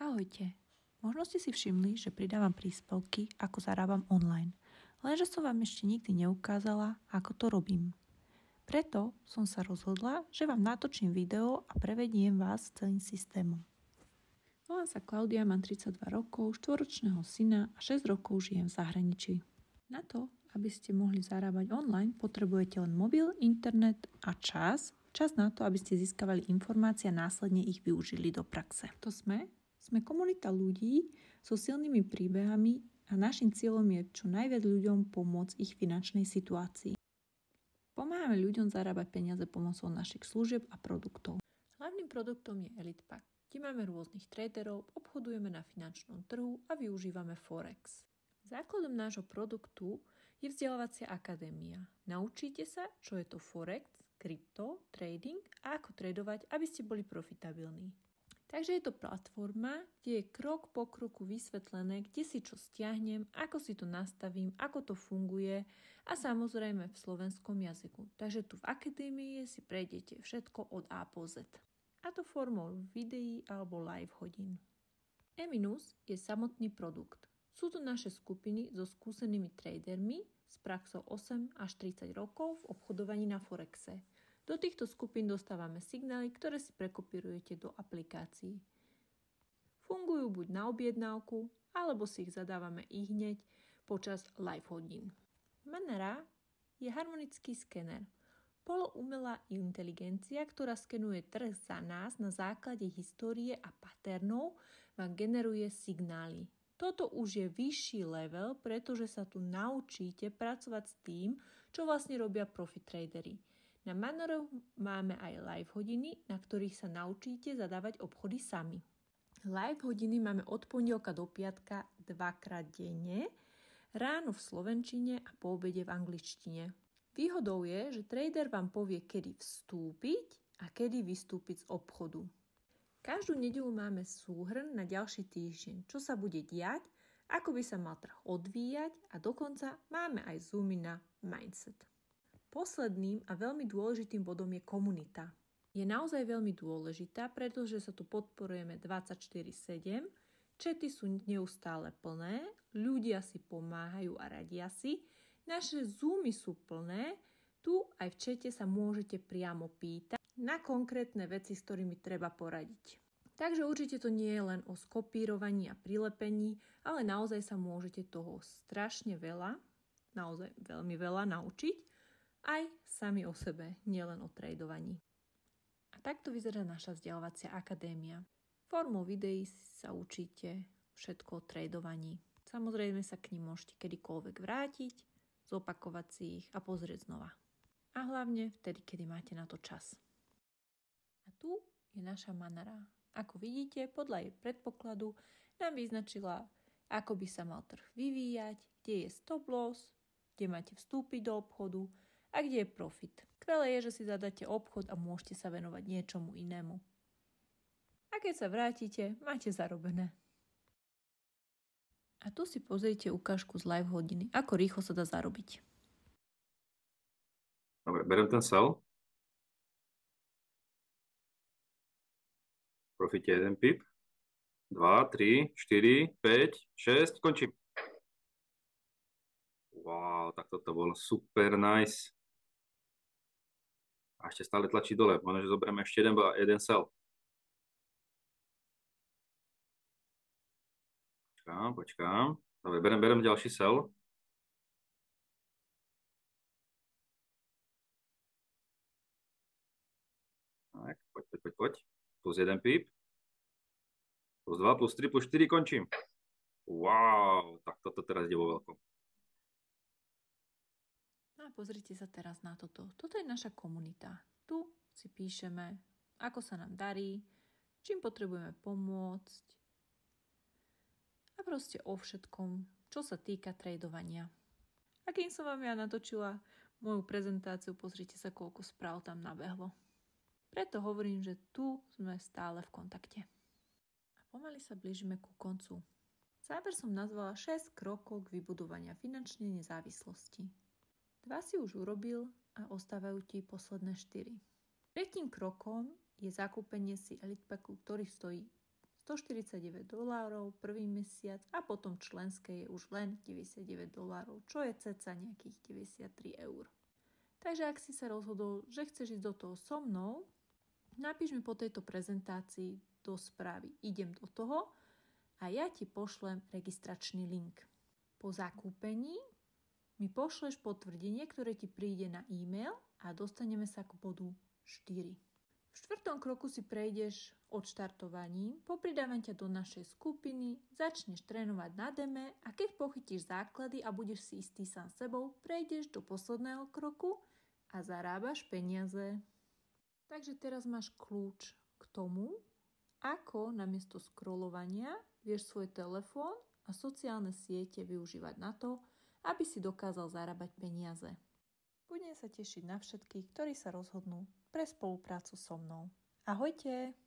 Ahojte. Možno ste si všimli, že pridávam príspevky, ako zarábam online. Lenže som vám ešte nikdy neukázala, ako to robím. Preto som sa rozhodla, že vám natočím video a prevediem vás celým systémom. Volám sa Klaudia, mám 32 rokov, 4-ročného syna a 6 rokov žijem v zahraničí. Na to, aby ste mohli zarábať online, potrebujete len mobil, internet a čas. Čas na to, aby ste získavali informácie a následne ich využili do praxe. To sme komunita ľudí so silnými príbehami a našim cieľom je čo najviac ľuďom pomôcť ich finančnej situácii. Pomáhame ľuďom zarábať peniaze pomocou našich služieb a produktov. Hlavným produktom je ElitePack, kde máme rôznych traderov, obchodujeme na finančnom trhu a využívame Forex. Základom nášho produktu je vzdelávacia akadémia. Naučíte sa, čo je to Forex, krypto, trading a ako tradovať, aby ste boli profitabilní. Takže je to platforma, kde je krok po kroku vysvetlené, kde si čo stiahnem, ako si to nastavím, ako to funguje a samozrejme v slovenskom jazyku. Takže tu v akadémii si prejdete všetko od A po Z. A to formou videí alebo live hodín. E- je samotný produkt. Sú to naše skupiny so skúsenými tradermi s praxou 8 až 30 rokov v obchodovaní na Forexe. Do týchto skupín dostávame signály, ktoré si prekopírujete do aplikácií. Fungujú buď na objednávku, alebo si ich zadávame ihneď počas live hodín. Manara je harmonický skener. Poloumelá inteligencia, ktorá skenuje trh za nás na základe histórie a paternov, vám generuje signály. Toto už je vyšší level, pretože sa tu naučíte pracovať s tým, čo vlastne robia profit tradery. Na Manaru máme aj live hodiny, na ktorých sa naučíte zadávať obchody sami. Live hodiny máme od pondelka do piatka 2-krát denne, ráno v slovenčine a po obede v angličtine. Výhodou je, že trader vám povie, kedy vstúpiť a kedy vystúpiť z obchodu. Každú nedeľu máme súhrn na ďalší týždeň, čo sa bude diať, ako by sa mal trh odvíjať a dokonca máme aj zoomy na mindset. Posledným a veľmi dôležitým bodom je komunita. Je naozaj veľmi dôležitá, pretože sa tu podporujeme 24/7, chaty sú neustále plné, ľudia si pomáhajú a radia si, naše zoomy sú plné, tu aj v chate sa môžete priamo pýtať na konkrétne veci, s ktorými treba poradiť. Takže určite to nie je len o skopírovaní a prilepení, ale naozaj sa môžete toho strašne veľa, naozaj veľmi veľa naučiť, aj sami o sebe, nielen o tradovaní. A takto vyzerá naša vzdelávacia akadémia. Formou videí sa učíte všetko o tradovaní. Samozrejme sa k nim môžete kedykoľvek vrátiť, zopakovať si ich a pozrieť znova. A hlavne vtedy, kedy máte na to čas. A tu je naša Manara. Ako vidíte, podľa jej predpokladu nám vyznačila, ako by sa mal trh vyvíjať, kde je stop loss, kde máte vstúpiť do obchodu, a kde je profit. Skvelé je, že si zadáte obchod a môžete sa venovať niečomu inému. A keď sa vrátite, máte zarobené. A tu si pozrite ukážku z live hodiny, ako rýchlo sa dá zarobiť. Dobre, berem ten sell. Profite 1 pip. 2, 3, 4, 5, 6, končím. Wow, tak toto bolo super nice. A ešte stále tlačí dole. Možno, že zoberieme ešte jeden sell. Počkám. Dobre, berem ďalší sell. Tak, poď. Plus 1 pip. Plus 2, plus 3, plus 4, končím. Wow, tak toto teraz ide vo veľkom. No a pozrite sa teraz na toto. Toto je naša komunita. Tu si píšeme, ako sa nám darí, čím potrebujeme pomôcť a proste o všetkom, čo sa týka tradovania. A kým som vám ja natočila moju prezentáciu, pozrite sa, koľko správ tam nabehlo. Preto hovorím, že tu sme stále v kontakte. A pomaly sa blížime ku koncu. Záver som nazvala 6 krokov k vybudovania finančnej nezávislosti. 2 si už urobil a ostávajú ti posledné 4. Tretím krokom je zakúpenie si ElitePacku, ktorý stojí $149 prvý mesiac a potom členské je už len $99, čo je cca nejakých 93 eur. Takže ak si sa rozhodol, že chceš ísť do toho so mnou, napíš mi po tejto prezentácii do správy idem do toho a ja ti pošlem registračný link. Po zakúpení mi pošleš potvrdenie, ktoré ti príde na e-mail a dostaneme sa k bodu 4. V 4. kroku si prejdeš odštartovaním, popridávam ťa do našej skupiny, začneš trénovať na deme a keď pochytíš základy a budeš si istý sám sebou, prejdeš do posledného kroku a zarábaš peniaze. Takže teraz máš kľúč k tomu, ako namiesto scrollovania vieš svoj telefón a sociálne siete využívať na to, aby si dokázal zarábať peniaze. Budem sa tešiť na všetkých, ktorí sa rozhodnú pre spoluprácu so mnou. Ahojte!